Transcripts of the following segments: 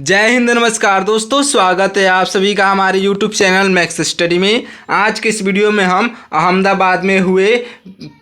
जय हिंद, नमस्कार दोस्तों, स्वागत है आप सभी का हमारे YouTube चैनल मैक्स स्टडी में। आज के इस वीडियो में हम अहमदाबाद में हुए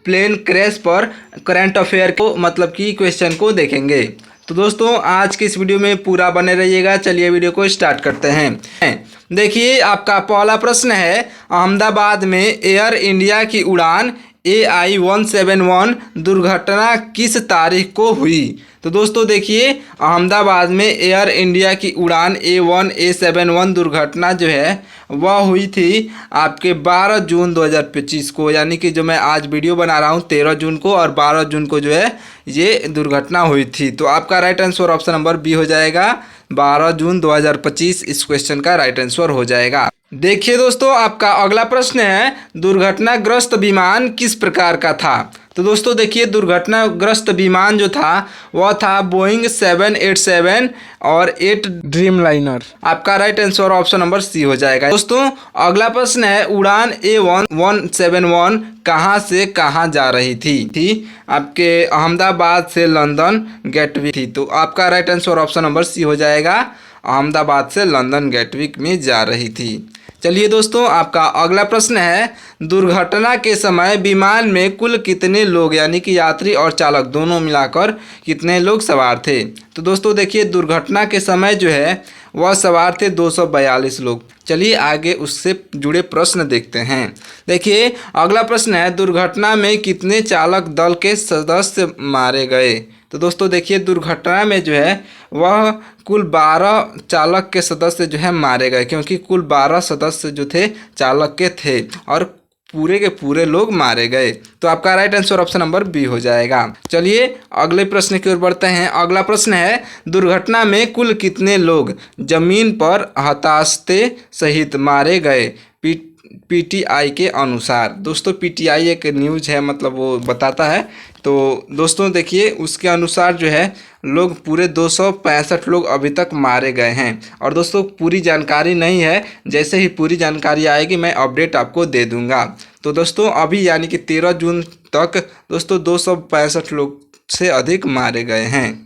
प्लेन क्रैश पर करंट अफेयर को मतलब कि क्वेश्चन को देखेंगे। तो दोस्तों आज के इस वीडियो में पूरा बने रहिएगा। चलिए वीडियो को स्टार्ट करते हैं। देखिए आपका पहला प्रश्न है, अहमदाबाद में एयर इंडिया की उड़ान AI-171 दुर्घटना किस तारीख को हुई। तो दोस्तों देखिए अहमदाबाद में एयर इंडिया की उड़ान A1A71 दुर्घटना जो है वह हुई थी आपके 12 जून 2025 को, यानी कि जो मैं आज वीडियो बना रहा हूँ 13 जून को और 12 जून को जो है ये दुर्घटना हुई थी। तो आपका right answer option number B हो जाएगा। 12 जून 2025 इस क्वेश्चन का राइट आंसर हो जाएगा। देखिए दोस्तों आपका अगला प्रश्न है, दुर्घटनाग्रस्त विमान किस प्रकार का था। तो दोस्तों देखिए दुर्घटनाग्रस्त विमान जो था वह था बोइंग 787 और 8 ड्रीमलाइनर। आपका right answer option number C हो जाएगा। दोस्तों अगला प्रश्न है, उड़ान A171 कहां से कहां जा रही थी आपके अहमदाबाद से लंदन गेटविक थी। तो आपका right answer option number C हो जाएगा। अहमदाबाद से लंदन गेटविक में जा रही थी। चलिए दोस्तों आपका अगला प्रश्न है, दुर्घटना के समय विमान में कुल कितने लोग यानी कि यात्री और चालक दोनों मिलाकर कितने लोग सवार थे। तो दोस्तों देखिए दुर्घटना के समय जो है वह सवार थे 242 लोग। चलिए आगे उससे जुड़े प्रश्न देखते हैं। देखिए अगला प्रश्न है, दुर्घटना में कितने चालक दल के सदस्य मारे गए। तो दोस्तों देखिए दुर्घटना में जो है वह कुल 12 चालक के सदस्य जो है मारे गए, क्योंकि कुल 12 सदस्य जो थे चालक के थे और पूरे के पूरे लोग मारे गए। तो आपका right answer option number B हो जाएगा। चलिए अगले प्रश्न की ओर बढ़ते हैं। अगला प्रश्न है, दुर्घटना में कुल कितने लोग जमीन पर हताशते सहित मारे गए PTI के अनुसार। दोस्तों PTI एक न्यूज़ है, मतलब वो बताता है। तो दोस्तों देखिए उसके अनुसार जो है लोग पूरे 265 लोग अभी तक मारे गए हैं। और दोस्तों पूरी जानकारी नहीं है, जैसे ही पूरी जानकारी आएगी मैं अपडेट आपको दे दूंगा। तो दोस्तों अभी यानी कि 13 जून तक दोस्तों 265 लोग से अधिक मारे गए हैं।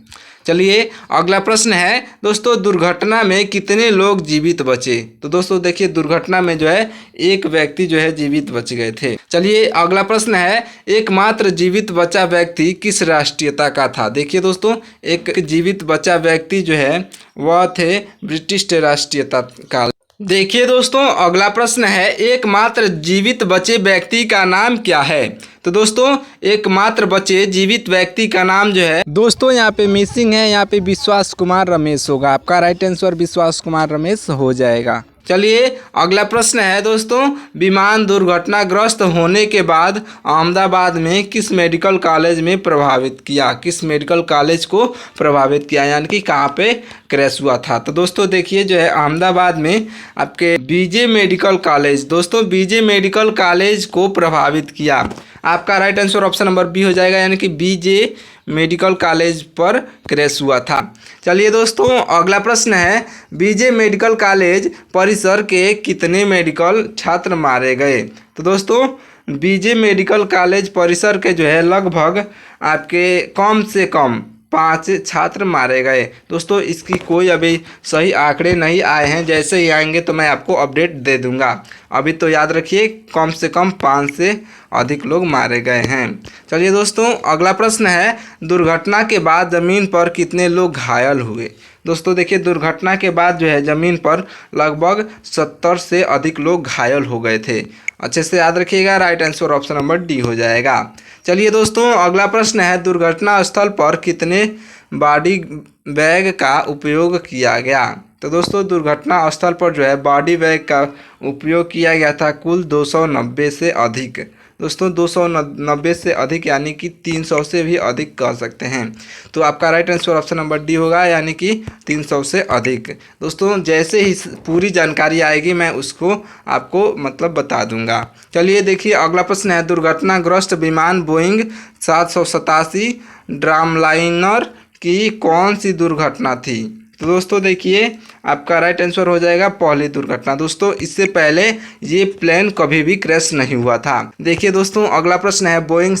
चलिए अगला प्रश्न है, दोस्तों दुर्घटना में कितने लोग जीवित बचे। तो दोस्तों देखिए दुर्घटना में जो है एक व्यक्ति जो है जीवित बच गए थे। चलिए अगला प्रश्न है, एकमात्र जीवित बचा व्यक्ति किस राष्ट्रीयता का था। देखिए दोस्तों एक जीवित बचा व्यक्ति जो है वह थे ब्रिटिश राष्ट्रीयता का। देखिए दोस्तों अगला प्रश्न है, एकमात्र जीवित बचे व्यक्ति का नाम क्या है। तो दोस्तों एकमात्र बचे जीवित व्यक्ति का नाम जो है दोस्तों यहाँ पे मिसिंग है, यहाँ पे विश्वास कुमार रमेश होगा। आपका राइट आंसर विश्वास कुमार रमेश हो जाएगा। चलिए अगला प्रश्न है, दोस्तों विमान दुर्घटनाग्रस्त होने के बाद अहमदाबाद में किस मेडिकल कॉलेज में प्रभावित किया, किस मेडिकल कॉलेज को प्रभावित किया, यानी कि कहाँ पे क्रैश हुआ था। तो दोस्तों देखिए जो है अहमदाबाद में आपके BJ मेडिकल कॉलेज, दोस्तों BJ मेडिकल कॉलेज को प्रभावित किया। आपका right answer option number B हो जाएगा, यानी कि BJ मेडिकल कॉलेज पर क्रैश हुआ था। चलिए दोस्तों अगला प्रश्न है, BJ मेडिकल कॉलेज परिसर के कितने मेडिकल छात्र मारे गए। तो दोस्तों BJ मेडिकल कॉलेज परिसर के जो है लगभग आपके कम से कम 5 छात्र मारे गए। दोस्तों इसकी कोई अभी सही आंकड़े नहीं आए हैं, जैसे ही आएंगे तो मैं आपको अपडेट दे दूंगा। अभी तो याद रखिए कम से कम 5 से अधिक लोग मारे गए हैं। चलिए दोस्तों अगला प्रश्न है, दुर्घटना के बाद ज़मीन पर कितने लोग घायल हुए। दोस्तों देखिए दुर्घटना के बाद जो है ज़मीन पर लगभग 70 से अधिक लोग घायल हो गए थे। अच्छे से याद रखिएगा, right answer option number D हो जाएगा। चलिए दोस्तों अगला प्रश्न है, दुर्घटना स्थल पर कितने बॉडी बैग का उपयोग किया गया। तो दोस्तों दुर्घटना स्थल पर जो है बॉडी बैग का उपयोग किया गया था कुल 290 से अधिक। दोस्तों 290 से अधिक यानी कि 300 से भी अधिक कह सकते हैं। तो आपका right answer option number D होगा, यानी कि 300 से अधिक। दोस्तों जैसे ही पूरी जानकारी आएगी मैं उसको आपको मतलब बता दूंगा। चलिए देखिए अगला प्रश्न है, दुर्घटनाग्रस्त विमान बोइंग 787 ड्रीमलाइनर की कौन सी दुर्घटना थी। तो दोस्तों देखिए आपका राइट आंसर हो जाएगा पहली दुर्घटना। दोस्तों इससे पहले ये प्लेन कभी भी क्रैश नहीं हुआ था। देखिए दोस्तों अगला प्रश्न है, बोइंग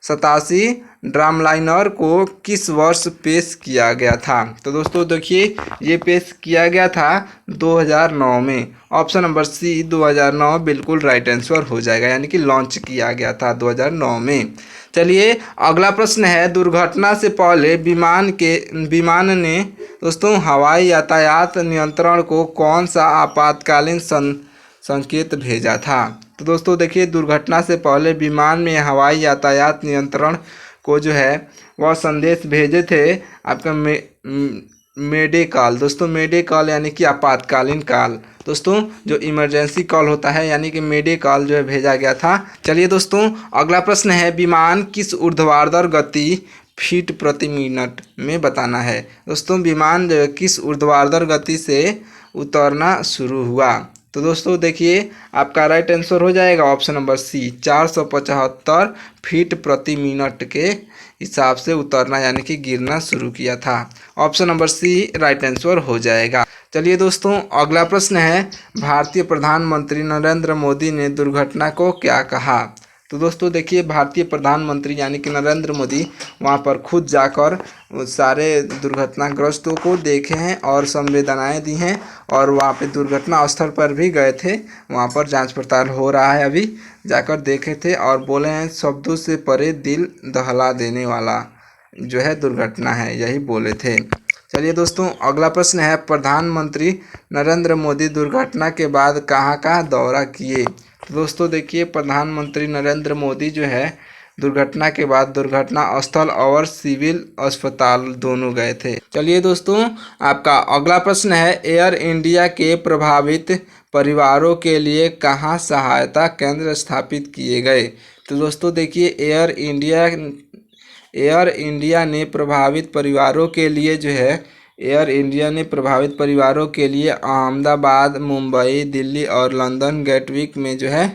87 ड्रामलाइनर को किस वर्ष पेश किया गया था? तो दोस्तों देखिए, ये पेश किया गया था 2009 में। ऑप्शन नंबर सी 2009 बिल्कुल राइट आंसर हो जाएगा, यानी कि लॉन्च किया गया था 2009 में। चलिए अगला प्रश्न है, दुर्घटना से पहले विमान ने दोस्तों हवाई यातायात नियंत्रण को कौन सा आपातकालीन संकेत भेजा था? तो दोस्तों देखिए, दुर्घटना से पहले विमान में हवाई यातायात नियंत्रण को जो है वह संदेश भेजे थे आपका मेडे कॉल। दोस्तों मेडे कॉल यानी कि आपातकालीन कॉल, दोस्तों जो इमरजेंसी कॉल होता है, यानी कि मेडे कॉल जो है भेजा गया था। चलिए दोस्तों अगला प्रश्न है, विमान किस ऊर्ध्वाधर गति फीट प्रति मिनट में बताना है? दोस्तों विमान जो है किस ऊर्ध्वाधर गति से उतरना शुरू हुआ? तो दोस्तों देखिए, आपका राइट आंसर हो जाएगा ऑप्शन नंबर सी 475 फीट प्रति मिनट के हिसाब से उतरना यानी कि गिरना शुरू किया था। Option number C right answer हो जाएगा। चलिए दोस्तों अगला प्रश्न है, भारतीय प्रधानमंत्री नरेंद्र मोदी ने दुर्घटना को क्या कहा? तो दोस्तों देखिए, भारतीय प्रधानमंत्री यानी कि नरेंद्र मोदी वहां पर खुद जाकर सारे दुर्घटनाग्रस्तों को देखे हैं और संवेदनाएं दी हैं, और वहां पे दुर्घटना स्थल पर भी गए थे। वहां पर जांच पड़ताल हो रहा है, अभी जाकर देखे थे और बोले हैं शब्दों से परे दिल दहला देने वाला जो है दुर्घटना है, यही बोले थे। चलिए दोस्तों अगला प्रश्न है, प्रधानमंत्री नरेंद्र मोदी दुर्घटना के बाद कहाँ कहाँ दौरा किए? तो दोस्तों देखिए, प्रधानमंत्री नरेंद्र मोदी जो है दुर्घटना के बाद दुर्घटना स्थल और सिविल अस्पताल दोनों गए थे। चलिए दोस्तों आपका अगला प्रश्न है, एयर इंडिया के प्रभावित परिवारों के लिए कहाँ सहायता केंद्र स्थापित किए गए? तो दोस्तों देखिए, एयर इंडिया ने प्रभावित परिवारों के लिए जो है अहमदाबाद, मुंबई, दिल्ली और लंदन गेटविक में जो है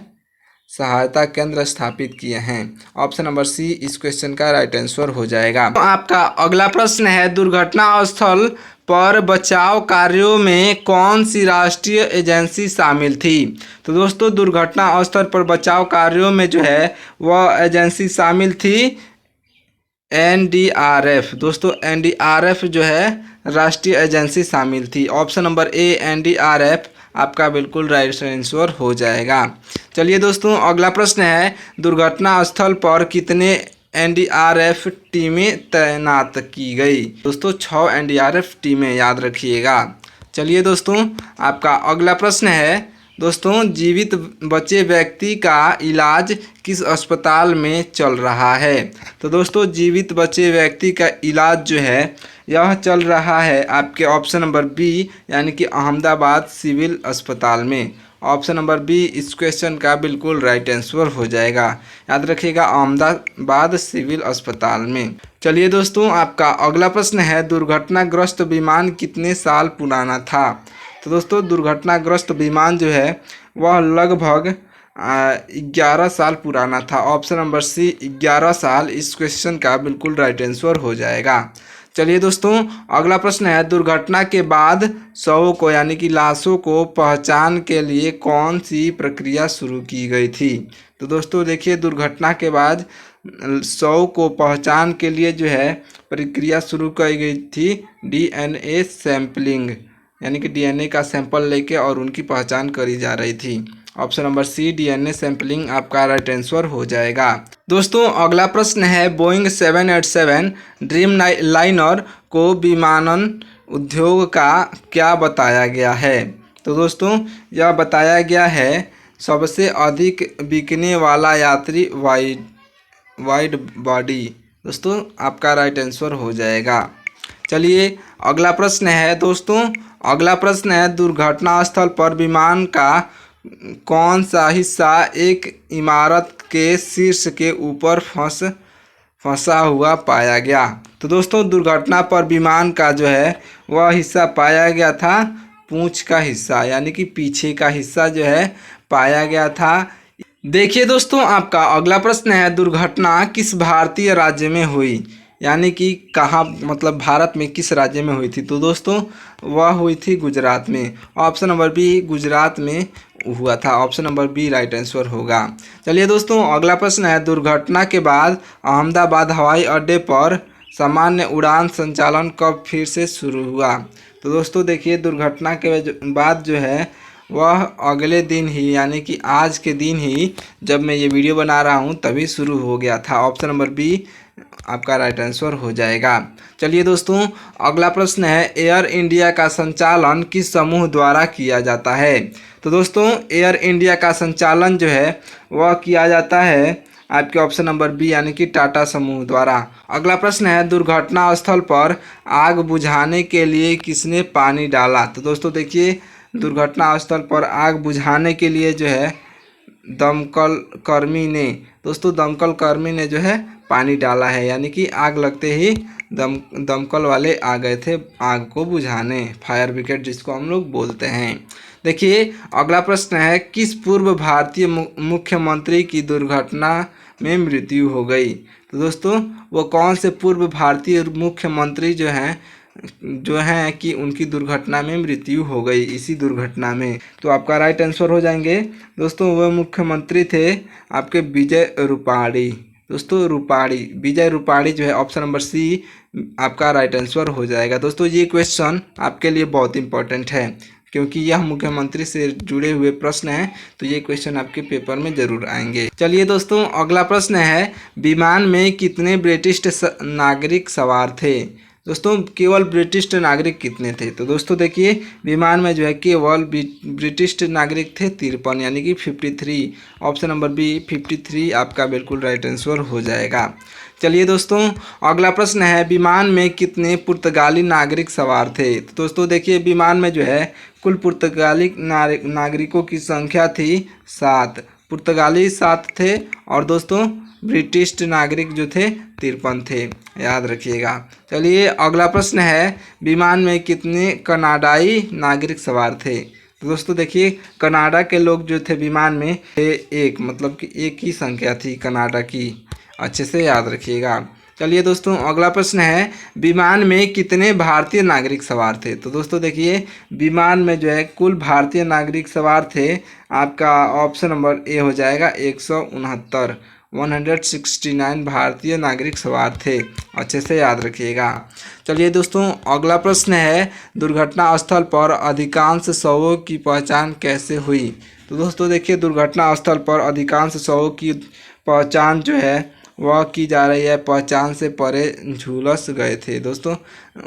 सहायता केंद्र स्थापित किए हैं। ऑप्शन नंबर सी इस क्वेश्चन का राइट आंसर हो जाएगा। तो आपका अगला प्रश्न है, दुर्घटना स्थल पर बचाव कार्यों में कौन सी राष्ट्रीय एजेंसी शामिल थी? तो दोस्तों दुर्घटना स्थल पर बचाव कार्यों में जो है वह एजेंसी शामिल थी NDRF। दोस्तों NDRF जो है राष्ट्रीय एजेंसी शामिल थी। ऑप्शन नंबर ए NDRF आपका बिल्कुल राइट आंसर हो जाएगा। चलिए दोस्तों अगला प्रश्न है, दुर्घटना स्थल पर कितने NDRF टीमें तैनात की गई? दोस्तों 6 NDRF टीमें, याद रखिएगा। चलिए दोस्तों आपका अगला प्रश्न है, दोस्तों जीवित बचे व्यक्ति का इलाज किस अस्पताल में चल रहा है? तो दोस्तों जीवित बचे व्यक्ति का इलाज जो है यह चल रहा है आपके ऑप्शन नंबर बी यानी कि अहमदाबाद सिविल अस्पताल में। ऑप्शन नंबर बी इस क्वेश्चन का बिल्कुल राइट आंसर हो जाएगा, याद रखिएगा अहमदाबाद सिविल अस्पताल में। चलिए दोस्तों आपका अगला प्रश्न है, दुर्घटनाग्रस्त विमान कितने साल पुराना था? तो दोस्तों दुर्घटनाग्रस्त विमान जो है वह लगभग 11 साल पुराना था। ऑप्शन नंबर सी 11 साल इस क्वेश्चन का बिल्कुल राइट आंसर हो जाएगा। चलिए दोस्तों अगला प्रश्न है, दुर्घटना के बाद शवों को यानी कि लाशों को पहचान के लिए कौन सी प्रक्रिया शुरू की गई थी? तो दोस्तों देखिए, दुर्घटना के बाद शव को पहचान के लिए जो है प्रक्रिया शुरू की गई थी DNA सैंपलिंग, यानी कि DNA का सैंपल लेके और उनकी पहचान करी जा रही थी। Option number C DNA sampling आपका राइट आंसर हो जाएगा। दोस्तों अगला प्रश्न है, बोइंग 787 ड्रीम लाइनर को विमानन उद्योग का क्या बताया गया है? तो दोस्तों यह बताया गया है सबसे अधिक बिकने वाला यात्री वाइड बॉडी। दोस्तों आपका राइट आंसर हो जाएगा। चलिए अगला प्रश्न है, दोस्तों अगला प्रश्न है, दुर्घटना स्थल पर विमान का कौन सा हिस्सा एक इमारत के शीर्ष के ऊपर फंसा हुआ पाया गया? तो दोस्तों दुर्घटना पर विमान का जो है वह हिस्सा पाया गया था पूंछ का हिस्सा, यानी कि पीछे का हिस्सा जो है पाया गया था। देखिए दोस्तों आपका अगला प्रश्न है, दुर्घटना किस भारतीय राज्य में हुई? यानी कि कहाँ मतलब भारत में किस राज्य में हुई थी? तो दोस्तों वह हुई थी गुजरात में। ऑप्शन नंबर बी गुजरात में हुआ था। Option number B right answer होगा। चलिए दोस्तों अगला प्रश्न है, दुर्घटना के बाद अहमदाबाद हवाई अड्डे पर सामान्य उड़ान संचालन कब फिर से शुरू हुआ? तो दोस्तों देखिए दुर्घटना के बाद जो है वह अगले दिन ही यानी कि आज के दिन ही जब मैं ये वीडियो बना रहा हूँ तभी शुरू हो गया था। ऑप्शन नंबर बी आपका राइट आंसर हो जाएगा। चलिए दोस्तों अगला प्रश्न है, एयर इंडिया का संचालन किस समूह द्वारा किया जाता है? तो दोस्तों एयर इंडिया का संचालन जो है वह किया जाता है आपके ऑप्शन नंबर बी यानी कि टाटा समूह द्वारा। अगला प्रश्न है, दुर्घटना स्थल पर आग बुझाने के लिए किसने पानी डाला? तो दोस्तों देखिए दुर्घटना स्थल पर आग बुझाने के लिए जो है दमकल कर्मी ने जो है पानी डाला है, यानी कि आग लगते ही दमकल वाले आ गए थे आग को बुझाने, फायर ब्रिगेड जिसको हम लोग बोलते हैं। देखिए अगला प्रश्न है, किस पूर्व भारतीय मुख्यमंत्री की दुर्घटना में मृत्यु हो गई? तो दोस्तों वो कौन से पूर्व भारतीय मुख्यमंत्री जो हैं कि उनकी दुर्घटना में मृत्यु हो गई इसी दुर्घटना में? तो आपका राइट आंसर हो जाएंगे दोस्तों वह मुख्यमंत्री थे आपके विजय रूपाणी। दोस्तों विजय रूपाणी जो है ऑप्शन नंबर सी आपका राइट आंसर हो जाएगा। दोस्तों ये क्वेश्चन आपके लिए बहुत इंपॉर्टेंट है क्योंकि यह मुख्यमंत्री से जुड़े हुए प्रश्न हैं, तो ये क्वेश्चन आपके पेपर में जरूर आएंगे। चलिए दोस्तों अगला प्रश्न है, विमान में कितने ब्रिटिश नागरिक सवार थे? दोस्तों केवल ब्रिटिश नागरिक कितने थे? तो दोस्तों देखिए विमान में जो है केवल ब्रिटिश नागरिक थे 53 यानी कि 53। ऑप्शन नंबर बी 53 आपका बिल्कुल राइट आंसर हो जाएगा। चलिए दोस्तों अगला प्रश्न है, विमान में कितने पुर्तगाली नागरिक सवार थे? तो दोस्तों देखिए विमान में जो है कुल पुर्तगाली नागरिकों की संख्या थी 7। पुर्तगाली 7 थे और दोस्तों ब्रिटिश नागरिक जो थे 53 थे, याद रखिएगा। चलिए अगला प्रश्न है, विमान में कितने कनाडाई नागरिक सवार थे? तो दोस्तों देखिए कनाडा के लोग जो थे विमान में एक मतलब कि एक ही संख्या थी कनाडा की, अच्छे से याद रखिएगा। चलिए दोस्तों अगला प्रश्न है, विमान में कितने भारतीय नागरिक सवार थे? तो दोस्तों देखिए विमान में जो है कुल भारतीय नागरिक सवार थे आपका ऑप्शन नंबर ए हो जाएगा 169 भारतीय नागरिक सवार थे, अच्छे से याद रखिएगा। चलिए दोस्तों अगला प्रश्न है, दुर्घटना स्थल पर अधिकांश शवों की पहचान कैसे हुई? तो दोस्तों देखिए दुर्घटना स्थल पर अधिकांश शवों की पहचान जो है वह की जा रही है पहचान से परे झुलस गए थे। दोस्तों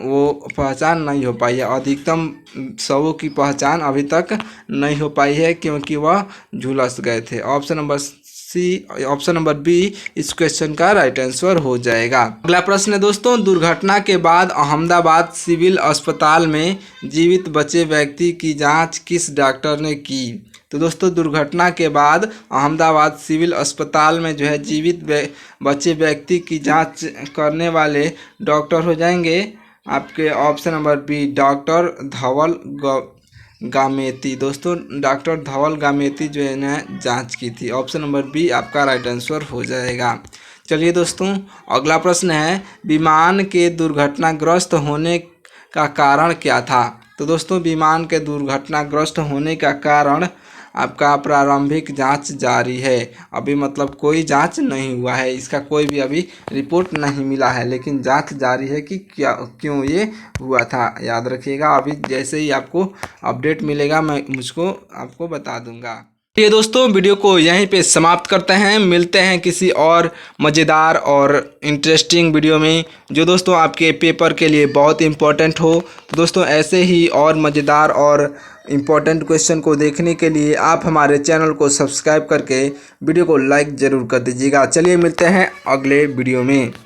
वो पहचान नहीं हो पाई है, अधिकतम शवों की पहचान अभी तक नहीं हो पाई है क्योंकि वह झुलस गए थे। ऑप्शन नंबर बी इस क्वेश्चन का राइट आंसर हो जाएगा। अगला प्रश्न है दोस्तों, दुर्घटना के बाद अहमदाबाद सिविल अस्पताल में जीवित बचे व्यक्ति की जांच किस डॉक्टर ने की? तो दोस्तों दुर्घटना के बाद अहमदाबाद सिविल अस्पताल में जो है जीवित बचे व्यक्ति की जांच करने वाले डॉक्टर हो जाएंगे आपके ऑप्शन नंबर बी डॉक्टर धवल गामेती। दोस्तों डॉक्टर धवल गामेती जो है ना जांच की थी। ऑप्शन नंबर बी आपका राइट आंसर हो जाएगा। चलिए दोस्तों अगला प्रश्न है, विमान के दुर्घटनाग्रस्त होने का कारण क्या था? तो दोस्तों विमान के दुर्घटनाग्रस्त होने का कारण आपका प्रारंभिक जांच जारी है, अभी मतलब कोई जांच नहीं हुआ है, इसका कोई भी अभी रिपोर्ट नहीं मिला है, लेकिन जांच जारी है कि क्यों ये हुआ था, याद रखिएगा। अभी जैसे ही आपको अपडेट मिलेगा मैं आपको बता दूंगा। ये दोस्तों वीडियो को यहीं पे समाप्त करते हैं, मिलते हैं किसी और मज़ेदार और इंटरेस्टिंग वीडियो में जो दोस्तों आपके पेपर के लिए बहुत इम्पोर्टेंट हो। तो दोस्तों ऐसे ही और मज़ेदार और इम्पोर्टेंट क्वेश्चन को देखने के लिए आप हमारे चैनल को सब्सक्राइब करके वीडियो को लाइक ज़रूर कर दीजिएगा। चलिए मिलते हैं अगले वीडियो में।